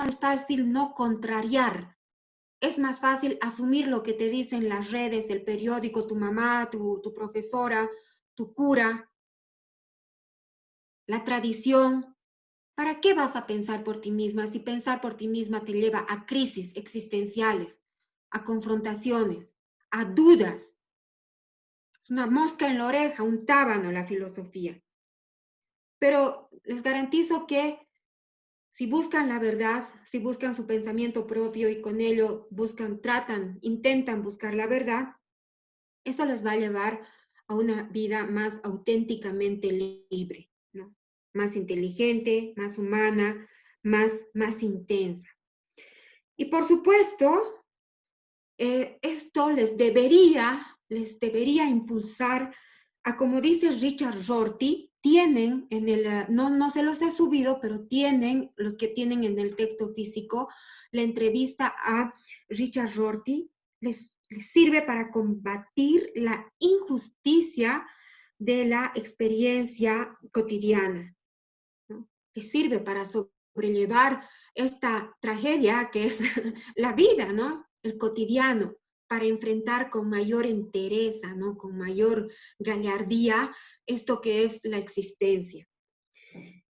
más fácil no contrariar. Es más fácil asumir lo que te dicen las redes, el periódico, tu mamá, tu profesora, tu cura, la tradición. ¿Para qué vas a pensar por ti misma si pensar por ti misma te lleva a crisis existenciales, a confrontaciones, a dudas? Es una mosca en la oreja, un tábano la filosofía. Pero les garantizo que si buscan la verdad, si buscan su pensamiento propio y con ello buscan, tratan, intentan buscar la verdad, eso les va a llevar a una vida más auténticamente libre, ¿no? Más inteligente, más humana, más intensa. Y por supuesto, esto les debería impulsar a, como dice Richard Rorty, tienen en el, no se los he subido, pero tienen, los que tienen en el texto físico, la entrevista a Richard Rorty, les sirve para combatir la injusticia de la experiencia cotidiana, ¿no? Les sirve para sobrellevar esta tragedia que es la vida, ¿no? El cotidiano, para enfrentar con mayor entereza, ¿no? Con mayor gallardía esto que es la existencia.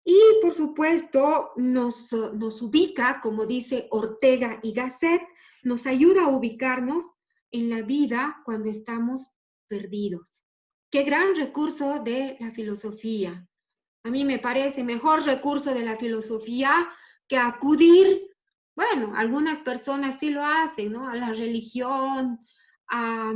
Y por supuesto nos ubica, como dice Ortega y Gasset, nos ayuda a ubicarnos en la vida cuando estamos perdidos. Qué gran recurso de la filosofía. A mí me parece mejor recurso de la filosofía que acudir, bueno, algunas personas sí lo hacen, ¿no? A la religión, a,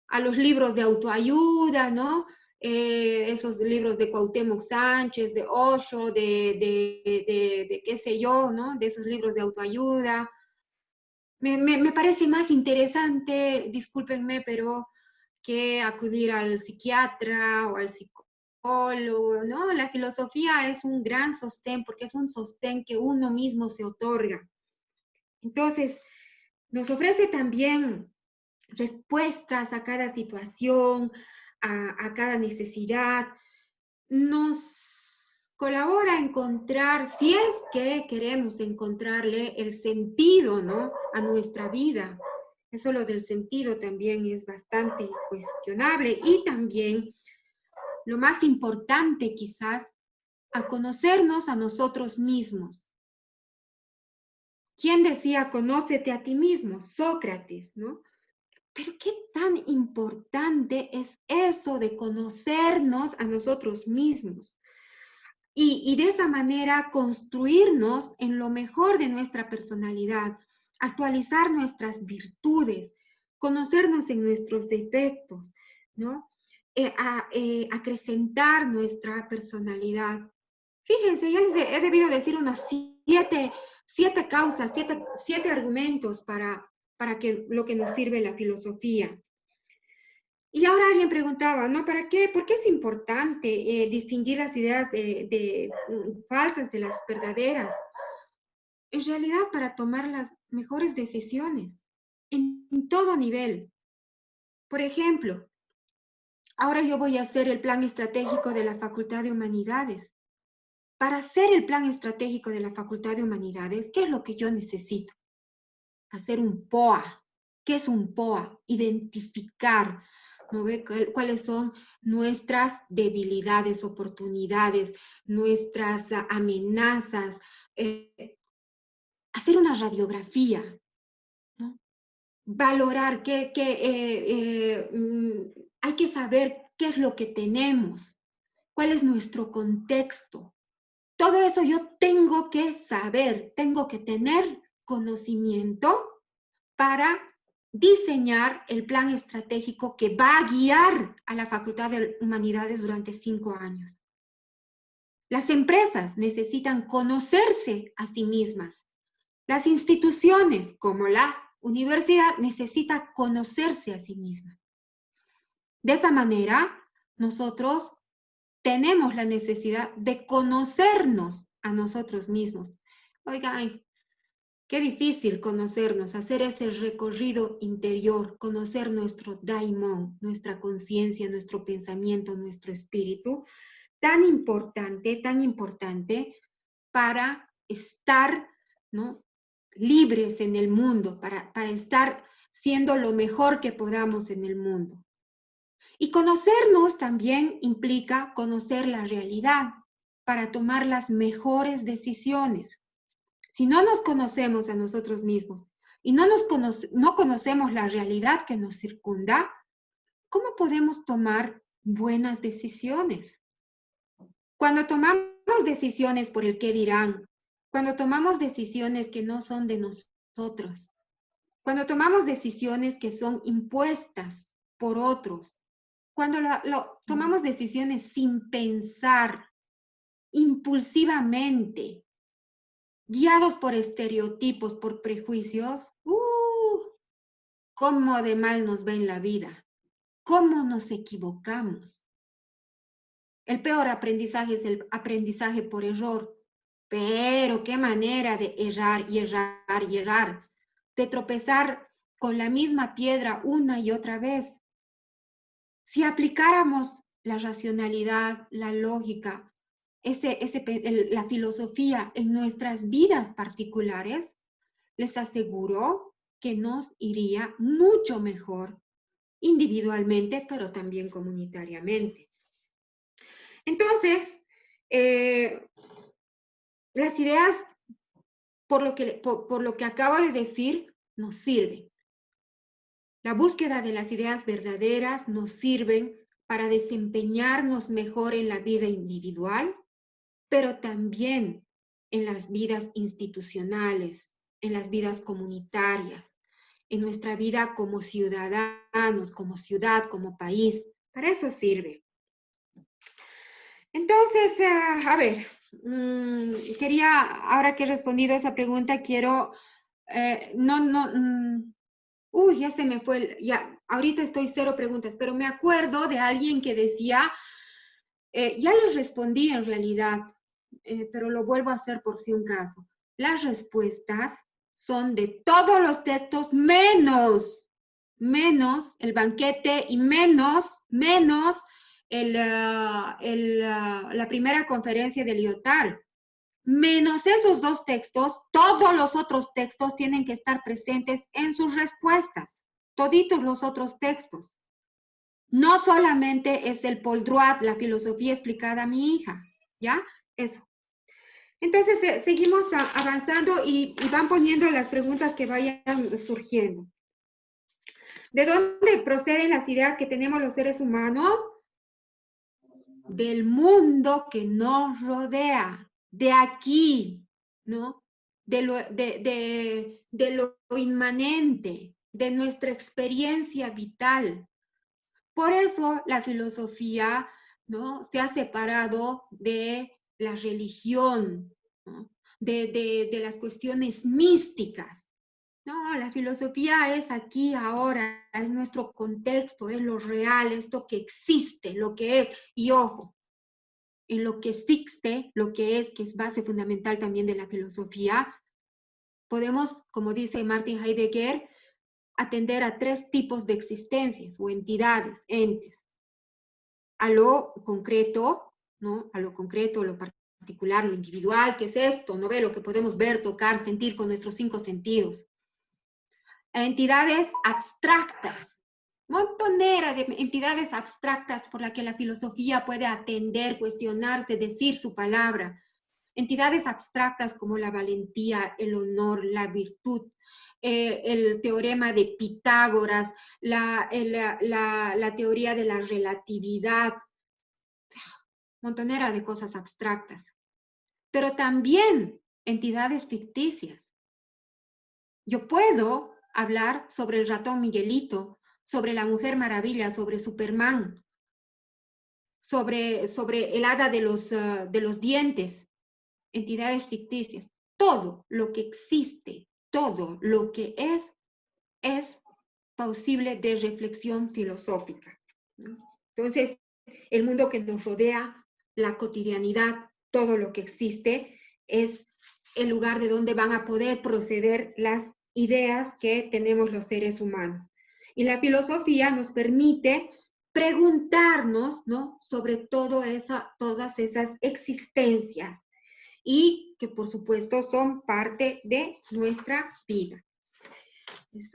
a los libros de autoayuda, ¿no? Esos libros de Cuauhtémoc Sánchez, de Osho, de qué sé yo, ¿no? De esos libros de autoayuda. Me parece más interesante, discúlpenme, pero que acudir al psiquiatra o al psicólogo, ¿no? La filosofía es un gran sostén porque es un sostén que uno mismo se otorga. Entonces, nos ofrece también respuestas a cada situación, a cada necesidad, nos colabora a encontrar, si es que queremos encontrarle el sentido, ¿no? A nuestra vida. Eso lo del sentido también es bastante cuestionable y también lo más importante quizás, a conocernos a nosotros mismos. ¿Quién decía conócete a ti mismo? Sócrates, ¿no? Pero qué tan importante es eso de conocernos a nosotros mismos y de esa manera construirnos en lo mejor de nuestra personalidad, actualizar nuestras virtudes, conocernos en nuestros defectos, ¿no? Acrecentar nuestra personalidad. Fíjense, ya les he debido decir unos siete causas, siete argumentos para que, lo que nos sirve la filosofía. Y ahora alguien preguntaba, ¿no? ¿Para qué? ¿Por qué es importante distinguir las ideas falsas de las verdaderas? En realidad, para tomar las mejores decisiones en todo nivel. Por ejemplo, ahora yo voy a hacer el plan estratégico de la Facultad de Humanidades. Para hacer el plan estratégico de la Facultad de Humanidades, ¿qué es lo que yo necesito? Hacer un POA. ¿Qué es un POA? Identificar, ¿no ve? ¿Cuáles son nuestras debilidades, oportunidades, nuestras amenazas? Hacer una radiografía, ¿no? Valorar hay que saber qué es lo que tenemos, cuál es nuestro contexto. Todo eso yo tengo que saber, tengo que tener conocimiento para diseñar el plan estratégico que va a guiar a la Facultad de Humanidades durante 5 años. Las empresas necesitan conocerse a sí mismas. Las instituciones, como la universidad, necesitan conocerse a sí mismas. De esa manera, nosotros tenemos la necesidad de conocernos a nosotros mismos. Oigan, qué difícil conocernos, hacer ese recorrido interior, conocer nuestro daimon, nuestra conciencia, nuestro pensamiento, nuestro espíritu, tan importante para estar ¿no? Libres en el mundo, para estar siendo lo mejor que podamos en el mundo. Y conocernos también implica conocer la realidad para tomar las mejores decisiones. Si no nos conocemos a nosotros mismos y no conocemos la realidad que nos circunda, ¿cómo podemos tomar buenas decisiones? Cuando tomamos decisiones por el qué dirán, cuando tomamos decisiones que no son de nosotros, cuando tomamos decisiones que son impuestas por otros, cuando tomamos decisiones sin pensar, impulsivamente, guiados por estereotipos, por prejuicios, cómo de mal nos va en la vida, cómo nos equivocamos. El peor aprendizaje es el aprendizaje por error, pero qué manera de errar y errar y errar, de tropezar con la misma piedra una y otra vez. Si aplicáramos la racionalidad, la lógica, la filosofía en nuestras vidas particulares, les aseguro que nos iría mucho mejor individualmente, pero también comunitariamente. Entonces, las ideas, por lo que acabo de decir, nos sirven. La búsqueda de las ideas verdaderas nos sirven para desempeñarnos mejor en la vida individual, pero también en las vidas institucionales, en las vidas comunitarias, en nuestra vida como ciudadanos, como ciudad, como país. Para eso sirve. Entonces, a ver, ahora que he respondido a esa pregunta, quiero, ya se me fue, ya, ahorita estoy cero preguntas, pero me acuerdo de alguien que decía, ya les respondí en realidad, pero lo vuelvo a hacer por si un caso. Las respuestas son de todos los textos menos el banquete y menos la primera conferencia de Lyotard. Menos esos dos textos, todos los otros textos tienen que estar presentes en sus respuestas, toditos los otros textos. No solamente es el Paul Druat, la filosofía explicada a mi hija, ¿ya? Eso. Entonces, seguimos avanzando y van poniendo las preguntas que vayan surgiendo. ¿De dónde proceden las ideas que tenemos los seres humanos? Del mundo que nos rodea, de aquí, ¿no? De lo inmanente, de nuestra experiencia vital. Por eso la filosofía, ¿no?, se ha separado de la religión, ¿no?, de las cuestiones místicas. No, la filosofía es aquí, ahora, es nuestro contexto, es lo real, esto que existe, lo que es. Y ojo, en lo que existe, lo que es base fundamental también de la filosofía, podemos, como dice Martin Heidegger, atender a 3 tipos de existencias o entidades, entes. A lo concreto, ¿no? A lo concreto, lo particular, lo individual, ¿qué es esto? ¿No ve? Lo que podemos ver, tocar, sentir con nuestros 5 sentidos. A entidades abstractas, montonera de entidades abstractas por las que la filosofía puede atender, cuestionarse, decir su palabra. Entidades abstractas como la valentía, el honor, la virtud, el teorema de Pitágoras, la teoría de la relatividad, montonera de cosas abstractas. Pero también entidades ficticias. Yo puedo hablar sobre el ratón Miguelito, sobre la Mujer Maravilla, sobre Superman, sobre el hada de los dientes, entidades ficticias. Todo lo que existe, todo lo que es posible de reflexión filosófica, ¿no? Entonces, el mundo que nos rodea, la cotidianidad, todo lo que existe, es el lugar de donde van a poder proceder las ideas que tenemos los seres humanos. Y la filosofía nos permite preguntarnos, ¿no?, sobre todas esas existencias y y que por supuesto son parte de nuestra vida.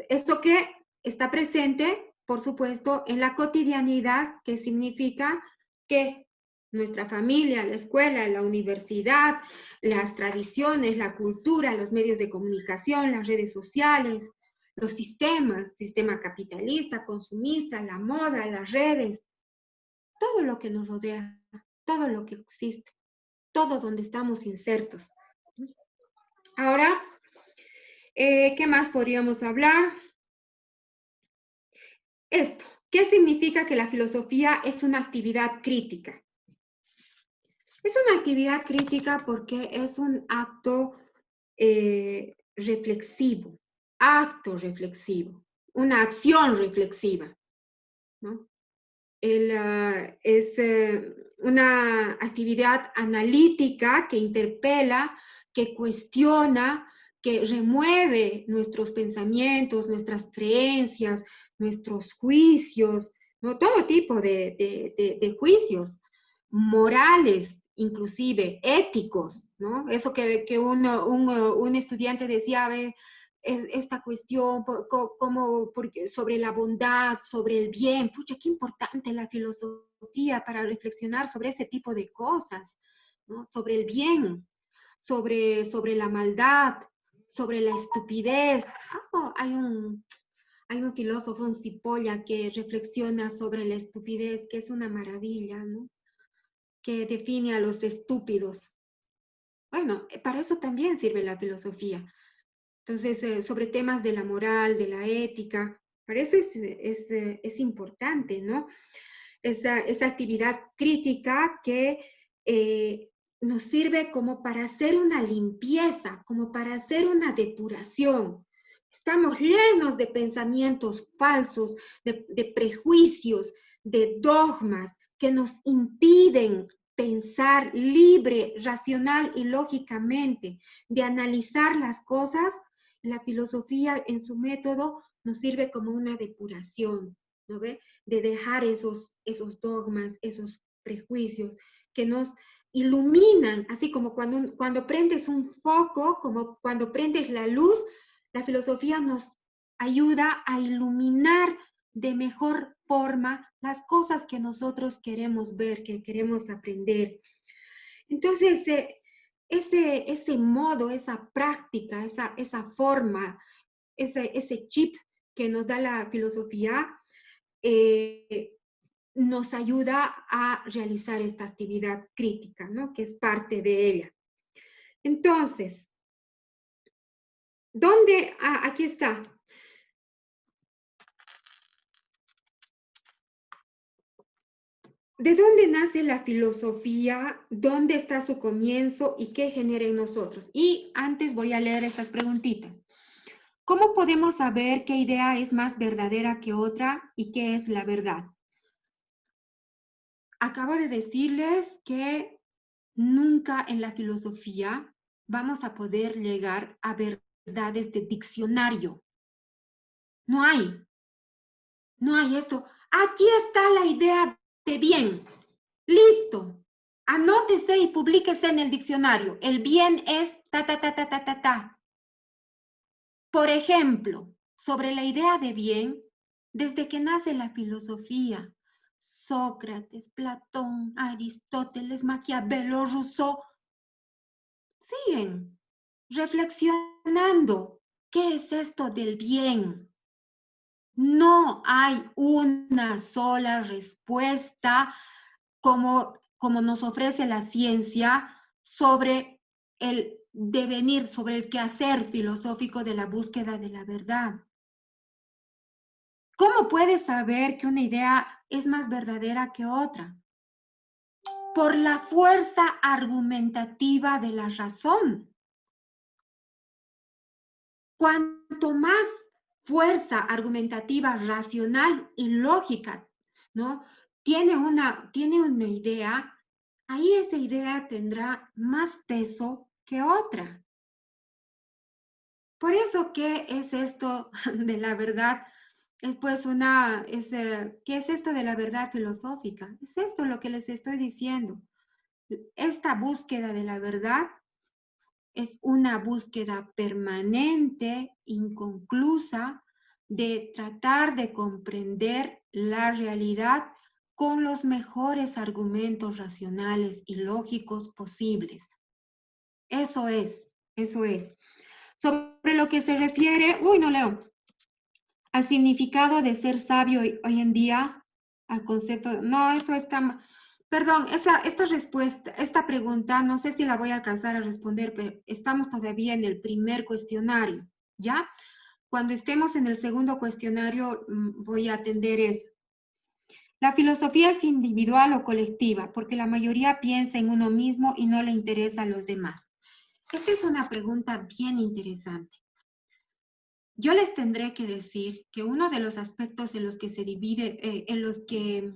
Esto que está presente, por supuesto, en la cotidianidad, que significa que nuestra familia, la escuela, la universidad, las tradiciones, la cultura, los medios de comunicación, las redes sociales, los sistemas, sistema capitalista, consumista, la moda, las redes, todo lo que nos rodea, todo lo que existe, todo donde estamos insertos. Ahora, ¿qué más podríamos hablar? Esto, ¿qué significa que la filosofía es una actividad crítica? Es una actividad crítica porque es un acto reflexivo, una acción reflexiva, ¿no? Es una actividad analítica que interpela, que cuestiona, que remueve nuestros pensamientos, nuestras creencias, nuestros juicios, ¿no? Todo tipo de juicios morales, inclusive éticos, ¿no? Eso que un estudiante decía, a ver, es esta cuestión sobre la bondad, sobre el bien. Pucha, qué importante la filosofía para reflexionar sobre ese tipo de cosas, ¿no? Sobre el bien, sobre la maldad, sobre la estupidez. Hay un filósofo, un cipolla, que reflexiona sobre la estupidez, que es una maravilla, ¿no? Que define a los estúpidos. Bueno, para eso también sirve la filosofía. Entonces, sobre temas de la moral, de la ética, para eso es importante, ¿no? Esa actividad crítica que nos sirve como para hacer una limpieza, como para hacer una depuración. Estamos llenos de pensamientos falsos, de prejuicios, de dogmas que nos impiden pensar libre, racional y lógicamente, de analizar las cosas. La filosofía en su método nos sirve como una depuración, ¿no ve? De dejar esos dogmas, esos prejuicios que nos iluminan, así como cuando prendes un foco, como cuando prendes la luz, la filosofía nos ayuda a iluminar de mejor forma las cosas que nosotros queremos ver, que queremos aprender. Entonces, ese modo, esa práctica, esa forma, ese chip que nos da la filosofía, nos ayuda a realizar esta actividad crítica, ¿no? Que es parte de ella. Entonces, ¿dónde? Aquí está. ¿De dónde nace la filosofía? ¿Dónde está su comienzo y qué genera en nosotros? Y antes voy a leer estas preguntitas. ¿Cómo podemos saber qué idea es más verdadera que otra y qué es la verdad? Acabo de decirles que nunca en la filosofía vamos a poder llegar a verdades de diccionario. No hay esto. Aquí está la idea de bien. Listo. Anótese y publíquese en el diccionario. El bien es ta, ta, ta, ta, ta, ta, ta. Por ejemplo, sobre la idea de bien, desde que nace la filosofía, Sócrates, Platón, Aristóteles, Maquiavelo, Rousseau, siguen reflexionando. ¿Qué es esto del bien? No hay una sola respuesta como nos ofrece la ciencia sobre el devenir, sobre el quehacer filosófico de la búsqueda de la verdad. ¿Cómo puedes saber que una idea es más verdadera que otra? Por la fuerza argumentativa de la razón. Cuanto más fuerza argumentativa, racional y lógica, ¿no? Tiene una idea, ahí esa idea tendrá más peso que otra. Por eso, ¿qué es esto de la verdad? Es pues ¿qué es esto de la verdad filosófica? Es esto lo que les estoy diciendo. Esta búsqueda de la verdad es una búsqueda permanente, inconclusa, de tratar de comprender la realidad con los mejores argumentos racionales y lógicos posibles. Eso es, eso es. Sobre lo que se refiere, no leo, al significado de ser sabio hoy en día, al concepto, no, eso está, perdón, esta respuesta, esta pregunta, no sé si la voy a alcanzar a responder, pero estamos todavía en el primer cuestionario, ¿ya? Cuando estemos en el segundo cuestionario, voy a atender eso. La filosofía es individual o colectiva, porque la mayoría piensa en uno mismo y no le interesa a los demás. Esta es una pregunta bien interesante. Yo les tendré que decir que uno de los aspectos en los que se divide, en los que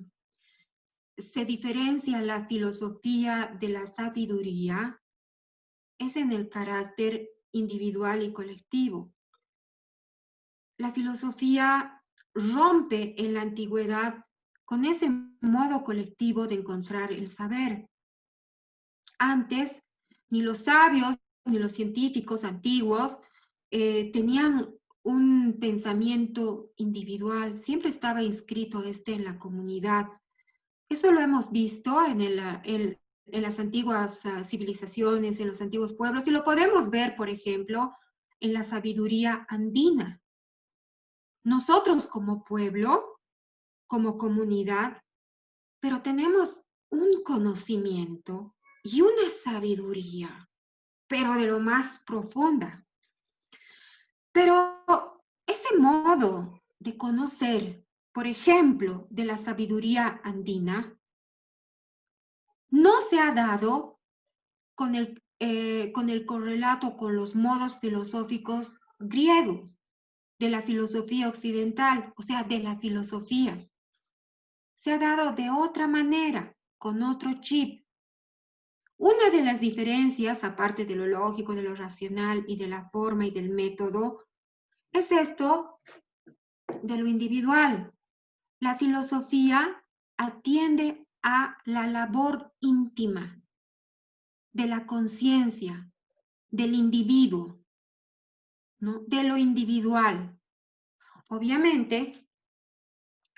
se diferencia la filosofía de la sabiduría es en el carácter individual y colectivo. La filosofía rompe en la antigüedad con ese modo colectivo de encontrar el saber. Antes, ni los sabios ni los científicos antiguos tenían un pensamiento individual, siempre estaba inscrito en la comunidad. Eso lo hemos visto en las antiguas civilizaciones, en los antiguos pueblos, y lo podemos ver, por ejemplo, en la sabiduría andina. Nosotros como pueblo, como comunidad, pero tenemos un conocimiento y una sabiduría, pero de lo más profunda. Pero ese modo de conocer, por ejemplo, de la sabiduría andina, no se ha dado con el correlato con los modos filosóficos griegos de la filosofía occidental, o sea, de la filosofía. Se ha dado de otra manera, con otro chip. Una de las diferencias, aparte de lo lógico, de lo racional y de la forma y del método, es esto de lo individual. La filosofía atiende a la labor íntima de la conciencia, del individuo, ¿no? De lo individual. Obviamente,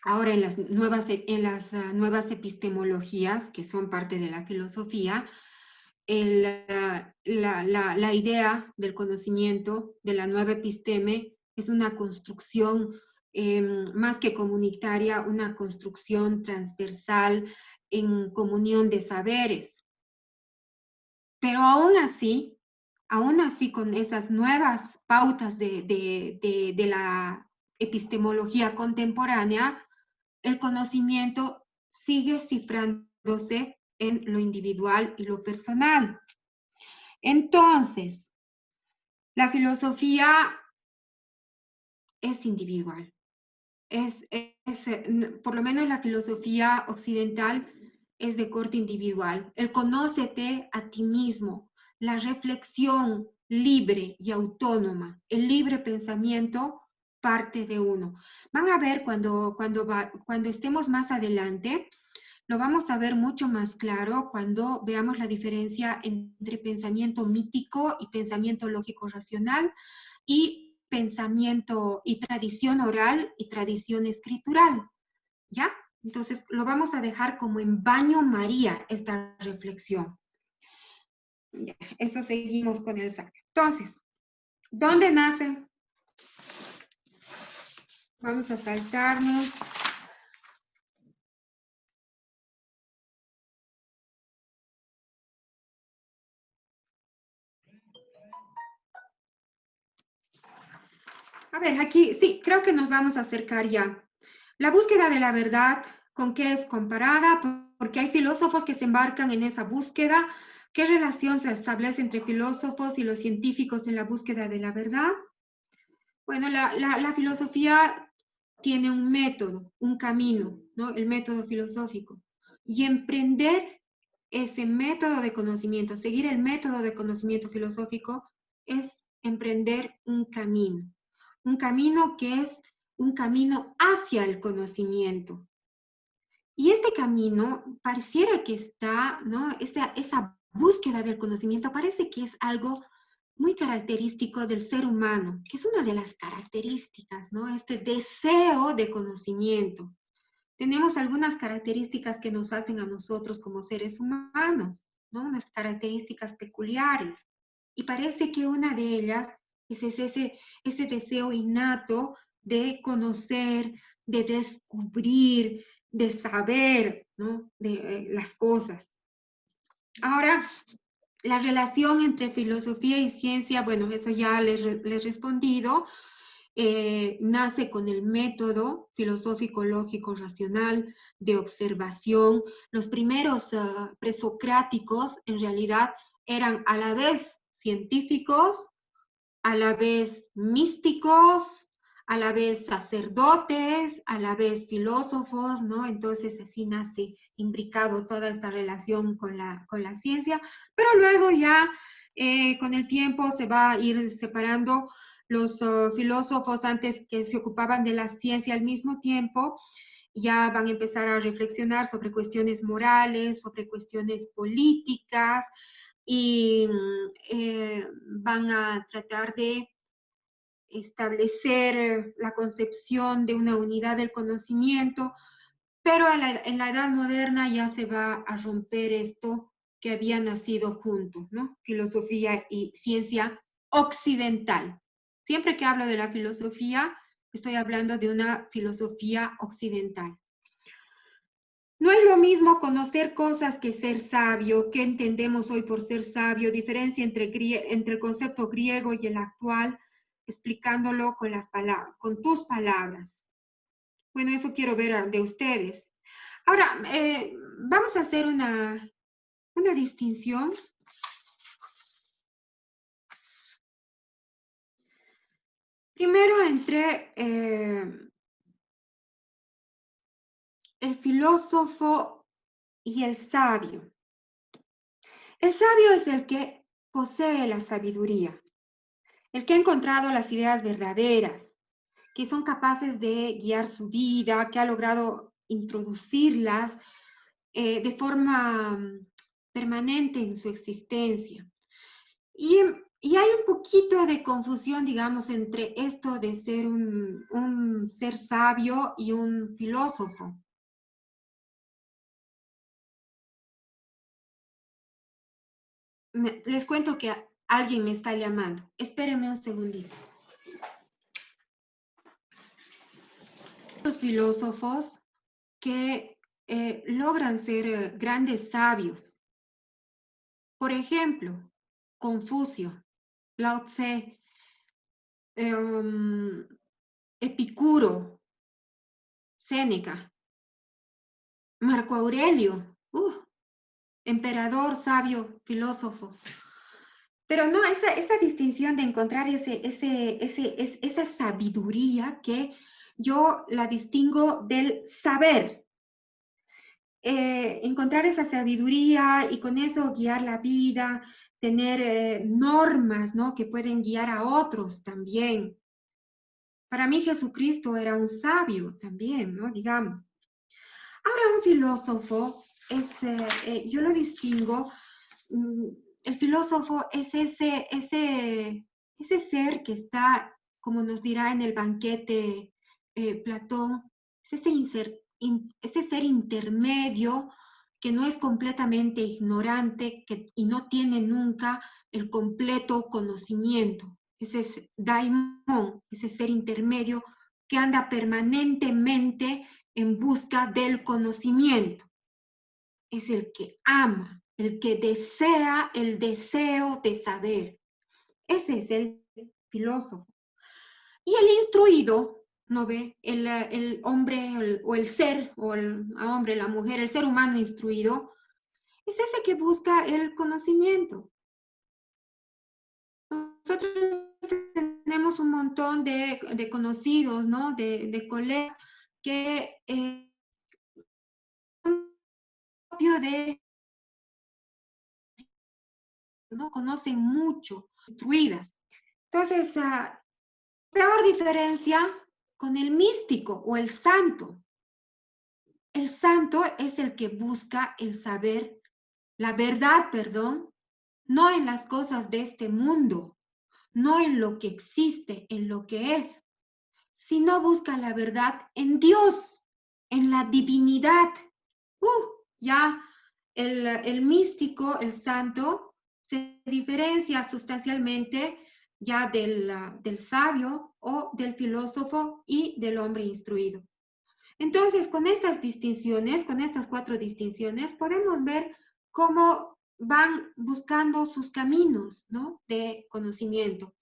ahora en las nuevas epistemologías, que son parte de la filosofía, la idea del conocimiento, de la nueva episteme, es una construcción más que comunitaria, una construcción transversal en comunión de saberes. Pero aún así con esas nuevas pautas de la epistemología contemporánea, el conocimiento sigue cifrándose en lo individual y lo personal. Entonces, la filosofía es individual. Por lo menos la filosofía occidental es de corte individual. El conócete a ti mismo, la reflexión libre y autónoma, el libre pensamiento parte de uno. Van a ver cuando estemos más adelante, lo vamos a ver mucho más claro cuando veamos la diferencia entre pensamiento mítico y pensamiento lógico racional y pensamiento y tradición oral y tradición escritural, ¿ya? Entonces, lo vamos a dejar como en baño María esta reflexión. Ya, eso seguimos con el saque. Entonces, ¿dónde nace? Vamos a saltarnos. A ver, aquí sí, creo que nos vamos a acercar ya. La búsqueda de la verdad, ¿con qué es comparada? Porque hay filósofos que se embarcan en esa búsqueda. ¿Qué relación se establece entre filósofos y los científicos en la búsqueda de la verdad? Bueno, la filosofía tiene un método, un camino, ¿no? El método filosófico. Y emprender ese método de conocimiento, seguir el método de conocimiento filosófico, es emprender un camino que es un camino hacia el conocimiento. Y este camino pareciera que está, ¿no? Esa búsqueda del conocimiento parece que es algo muy característico del ser humano, que es una de las características, ¿no? Este deseo de conocimiento. Tenemos algunas características que nos hacen a nosotros como seres humanos, ¿no? Unas características peculiares. Y parece que una de ellas es ese deseo innato de conocer, de descubrir, de saber, ¿no? De las cosas. Ahora, la relación entre filosofía y ciencia, bueno, eso ya les he respondido. Nace con el método filosófico, lógico, racional de observación. Los primeros presocráticos en realidad eran a la vez científicos, a la vez místicos, a la vez sacerdotes, a la vez filósofos, ¿no? Entonces así nace imbricado toda esta relación con la ciencia, pero luego ya con el tiempo se va a ir separando los filósofos antes que se ocupaban de la ciencia al mismo tiempo, ya van a empezar a reflexionar sobre cuestiones morales, sobre cuestiones políticas, y van a tratar de establecer la concepción de una unidad del conocimiento, pero en la edad moderna ya se va a romper esto que había nacido juntos, ¿no? Filosofía y ciencia occidental. Siempre que hablo de la filosofía, estoy hablando de una filosofía occidental. No es lo mismo conocer cosas que ser sabio. ¿Qué entendemos hoy por ser sabio? Diferencia entre el concepto griego y el actual, explicándolo con las palabras, con tus palabras. Bueno, eso quiero ver de ustedes. Ahora, vamos a hacer una distinción. Primero entre el filósofo y el sabio. El sabio es el que posee la sabiduría, el que ha encontrado las ideas verdaderas, que son capaces de guiar su vida, que ha logrado introducirlas de forma permanente en su existencia. Y hay un poquito de confusión, digamos, entre esto de ser un ser sabio y un filósofo. Les cuento que alguien me está llamando. Espérenme un segundito. Los filósofos que logran ser grandes sabios. Por ejemplo, Confucio, Lao Tse, Epicuro, Séneca, Marco Aurelio, emperador, sabio, filósofo. Pero no, esa distinción de encontrar esa sabiduría que yo la distingo del saber. Encontrar esa sabiduría y con eso guiar la vida, tener normas, ¿no? Que pueden guiar a otros también. Para mí Jesucristo era un sabio también, ¿no? Digamos. Ahora un filósofo yo lo distingo, mm, el filósofo es ese ser que está, como nos dirá en el banquete Platón, es ese ser intermedio que no es completamente ignorante y no tiene nunca el completo conocimiento. Ese es daimon, ese ser intermedio que anda permanentemente en busca del conocimiento. Es el que ama, el que desea el deseo de saber. Ese es el filósofo. Y el instruido, ¿no ve? El hombre o el ser, o el hombre, la mujer, el ser humano instruido, es ese que busca el conocimiento. Nosotros tenemos un montón de conocidos, ¿no? De colegas que de no conocen mucho, instruidas. Entonces, peor diferencia con el místico o el santo. El santo es el que busca el saber, la verdad, perdón, no en las cosas de este mundo, no en lo que existe, en lo que es, sino busca la verdad en Dios, en la divinidad. Ya el místico, el santo, se diferencia sustancialmente ya del sabio o del filósofo y del hombre instruido. Entonces, con estas distinciones, con estas 4 distinciones, podemos ver cómo van buscando sus caminos, ¿no?, de conocimiento.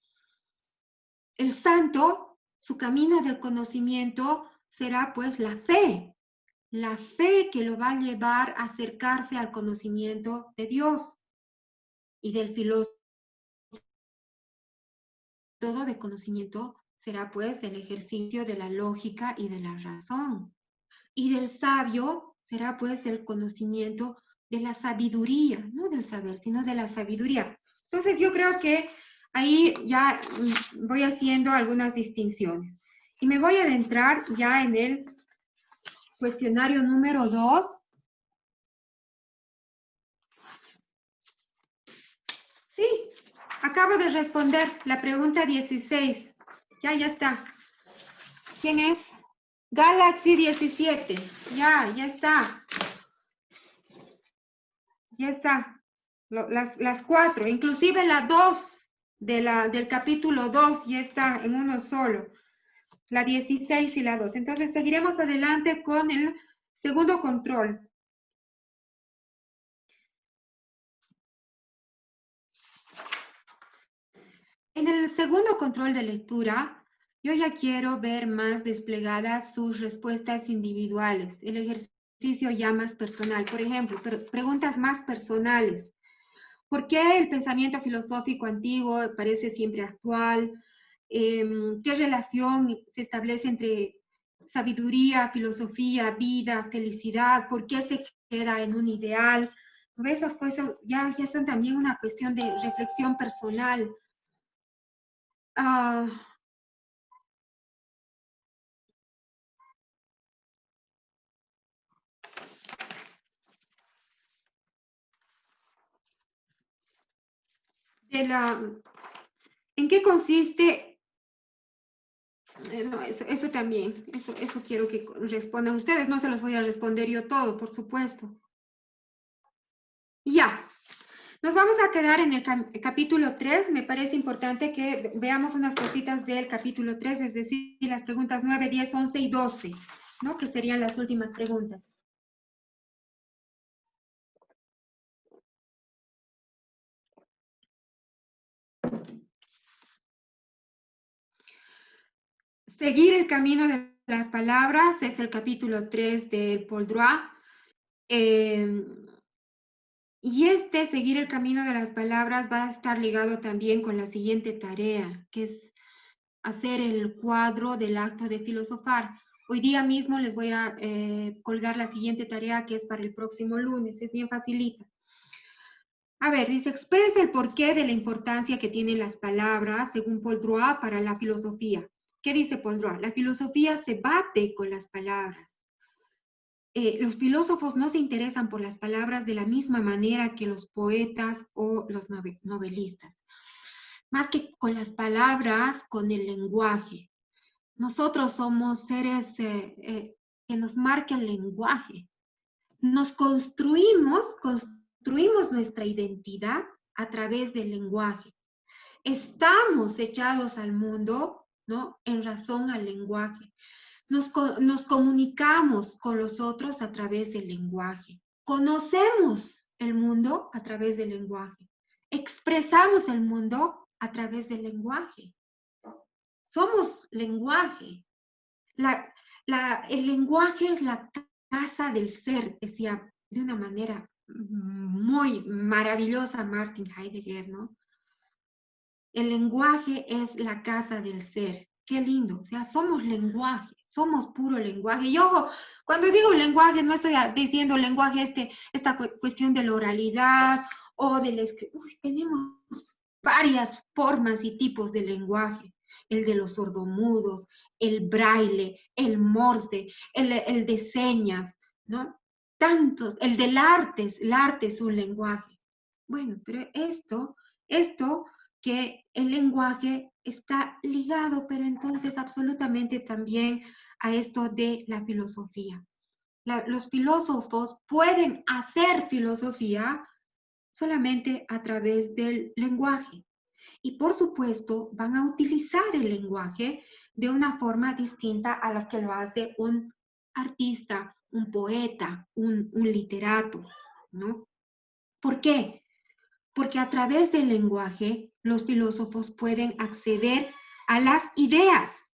El santo, su camino del conocimiento será pues la fe que lo va a llevar a acercarse al conocimiento de Dios. Y del filósofo, todo de conocimiento será pues el ejercicio de la lógica y de la razón. Y del sabio será pues el conocimiento de la sabiduría, no del saber, sino de la sabiduría. Entonces yo creo que ahí ya voy haciendo algunas distinciones. Y me voy a adentrar ya en el cuestionario número 2. Sí, acabo de responder la pregunta 16. Ya está. ¿Quién es? Galaxy 17. Ya está. Ya está. Las 4, inclusive la 2 del capítulo 2 ya está en uno solo. La 16 y la 2. Entonces seguiremos adelante con el segundo control. En el segundo control de lectura, yo ya quiero ver más desplegadas sus respuestas individuales, el ejercicio ya más personal. Por ejemplo, preguntas más personales. ¿Por qué el pensamiento filosófico antiguo parece siempre actual? ¿Qué relación se establece entre sabiduría, filosofía, vida, felicidad? ¿Por qué se queda en un ideal? Esas cosas ya son también una cuestión de reflexión personal. ¿En qué consiste? No, eso también, eso quiero que respondan ustedes, no se los voy a responder yo todo, por supuesto. Ya, nos vamos a quedar en el capítulo 3, me parece importante que veamos unas cositas del capítulo 3, es decir, las preguntas 9, 10, 11 y 12, ¿no?, que serían las últimas preguntas. Seguir el camino de las palabras es el capítulo 3 de Paul Droit. Y seguir el camino de las palabras va a estar ligado también con la siguiente tarea, que es hacer el cuadro del acto de filosofar. Hoy día mismo les voy a colgar la siguiente tarea, que es para el próximo lunes. Es bien facilita. A ver, dice, expresa el porqué de la importancia que tienen las palabras, según Paul Droit, para la filosofía. ¿Qué dice Paul Droit? La filosofía se bate con las palabras. Los filósofos no se interesan por las palabras de la misma manera que los poetas o los novelistas. Más que con las palabras, con el lenguaje. Nosotros somos seres que nos marca el lenguaje. Nos construimos nuestra identidad a través del lenguaje. Estamos echados al mundo, ¿no?, en razón al lenguaje. Nos comunicamos con los otros a través del lenguaje. Conocemos el mundo a través del lenguaje. Expresamos el mundo a través del lenguaje. Somos lenguaje. El lenguaje es la casa del ser, decía de una manera muy maravillosa Martin Heidegger, ¿no? El lenguaje es la casa del ser. Qué lindo, o sea, somos lenguaje, somos puro lenguaje. Y ojo, cuando digo lenguaje, no estoy diciendo lenguaje esta cuestión de la oralidad o del escritura. Tenemos varias formas y tipos de lenguaje. El de los sordomudos, el braille, el morse, el de señas, ¿no? Tantos, el del arte, el arte es un lenguaje. Bueno, pero esto que el lenguaje está ligado, pero entonces absolutamente también a esto de la filosofía. Los filósofos pueden hacer filosofía solamente a través del lenguaje. Y por supuesto, van a utilizar el lenguaje de una forma distinta a la que lo hace un artista, un poeta, un literato, ¿no? ¿Por qué? Porque a través del lenguaje los filósofos pueden acceder a las ideas.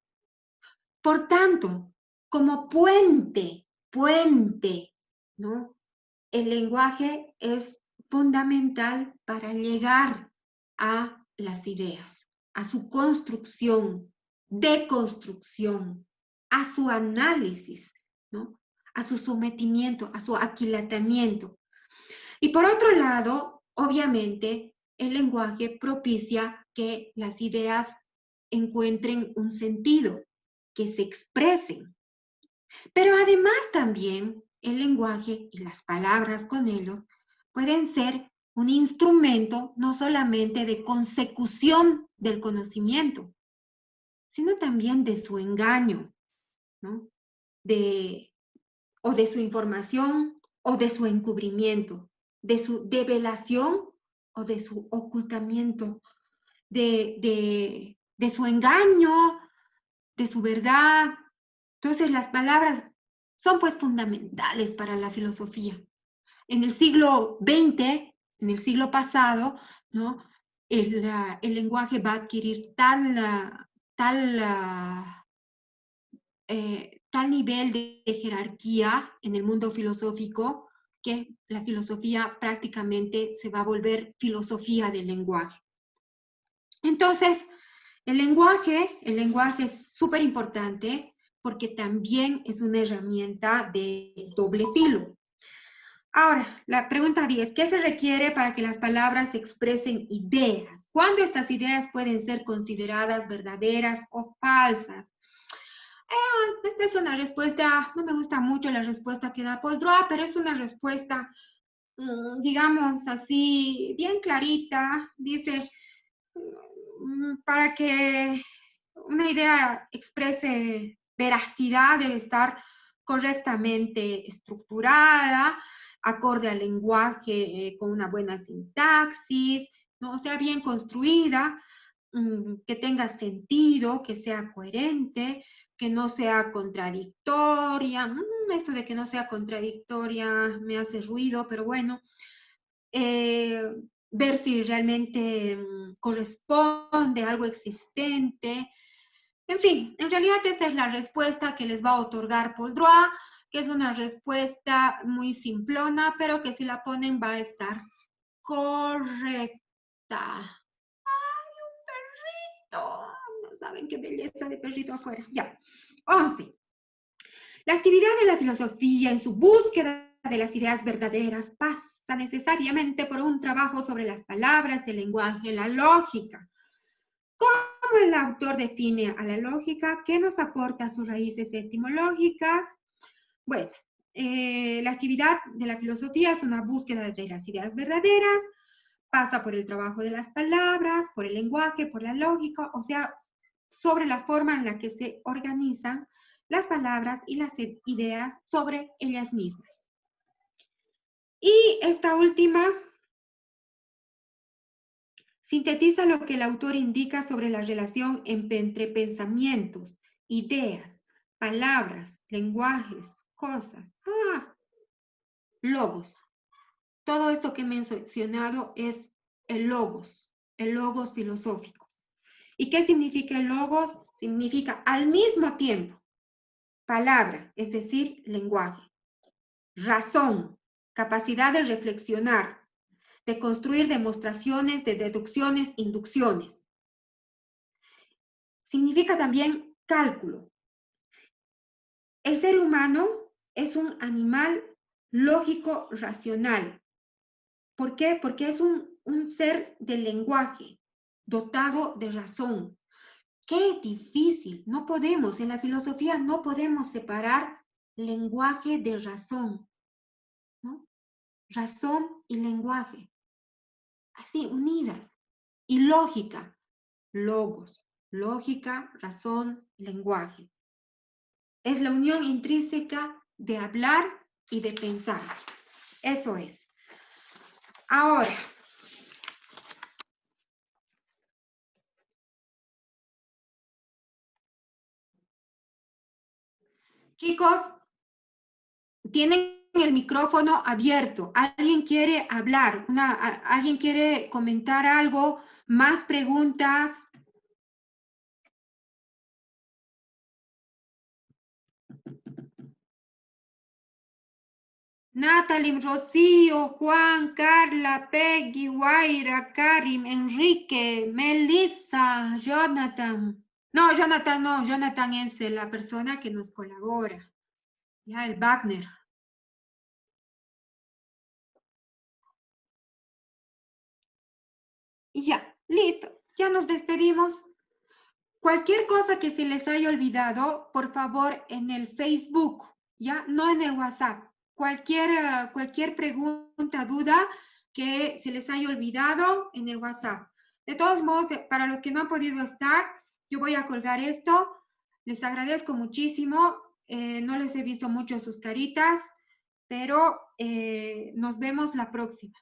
Por tanto, como puente, ¿no? El lenguaje es fundamental para llegar a las ideas, a su construcción, deconstrucción, a su análisis, ¿no? A su sometimiento, a su aquilatamiento. Y por otro lado, obviamente, el lenguaje propicia que las ideas encuentren un sentido, que se expresen. Pero además también el lenguaje y las palabras con ellos pueden ser un instrumento no solamente de consecución del conocimiento, sino también de su engaño, ¿no? De, o de su información o de su encubrimiento, de su develación o de su ocultamiento, de su engaño, de su verdad. Entonces las palabras son pues fundamentales para la filosofía. En el siglo XX, en el siglo pasado, ¿no? El lenguaje va a adquirir tal nivel de jerarquía en el mundo filosófico que la filosofía prácticamente se va a volver filosofía del lenguaje. Entonces, el lenguaje es súper importante porque también es una herramienta de doble filo. Ahora, la pregunta 10, ¿qué se requiere para que las palabras expresen ideas? ¿Cuándo estas ideas pueden ser consideradas verdaderas o falsas? Esta es una respuesta, no me gusta mucho la respuesta que da Paul Droit, pero es una respuesta, digamos así, bien clarita. Dice, para que una idea exprese veracidad debe estar correctamente estructurada, acorde al lenguaje, con una buena sintaxis, ¿no? O sea, bien construida, que tenga sentido, que sea coherente, que no sea contradictoria. Esto de que no sea contradictoria me hace ruido, pero bueno. Ver si realmente corresponde a algo existente. En fin, en realidad esa es la respuesta que les va a otorgar Paul Droit, que es una respuesta muy simplona, pero que si la ponen va a estar correcta. ¡Ay, un perrito! No saben qué belleza de perrito afuera. Ya. 11. La actividad de la filosofía en su búsqueda de las ideas verdaderas pasa necesariamente por un trabajo sobre las palabras, el lenguaje, la lógica. ¿Cómo el autor define a la lógica? ¿Qué nos aporta sus raíces etimológicas? Bueno, la actividad de la filosofía es una búsqueda de las ideas verdaderas, pasa por el trabajo de las palabras, por el lenguaje, por la lógica, o sea, sobre la forma en la que se organizan las palabras y las ideas sobre ellas mismas. Y esta última sintetiza lo que el autor indica sobre la relación entre pensamientos, ideas, palabras, lenguajes, cosas. Logos. Todo esto que he mencionado es el logos filosófico. ¿Y qué significa el logos? Significa al mismo tiempo palabra, es decir, lenguaje, razón, capacidad de reflexionar, de construir demostraciones, de deducciones, inducciones. Significa también cálculo. El ser humano es un animal lógico racional. ¿Por qué? Porque es un ser del lenguaje, dotado de razón. Qué difícil, no podemos, en la filosofía no podemos separar lenguaje de razón, ¿no? Razón y lenguaje, así, unidas. y lógica. Logos, lógica, razón, lenguaje. Es la unión intrínseca de hablar y de pensar. Eso es. Ahora, chicos, tienen el micrófono abierto. ¿Alguien quiere hablar? ¿Alguien quiere comentar algo? ¿Más preguntas? Natalie, Rocío, Juan, Carla, Peggy, Guaira, Karim, Enrique, Melissa, Jonathan. No, Jonathan no, Jonathan es la persona que nos colabora. Ya, el Wagner. Y ya, listo, ya nos despedimos. Cualquier cosa que se les haya olvidado, por favor, en el Facebook, ya, no en el WhatsApp. Cualquier pregunta, duda que se les haya olvidado en el WhatsApp. De todos modos, para los que no han podido estar, yo voy a colgar esto. Les agradezco muchísimo. No les he visto mucho sus caritas, pero nos vemos la próxima.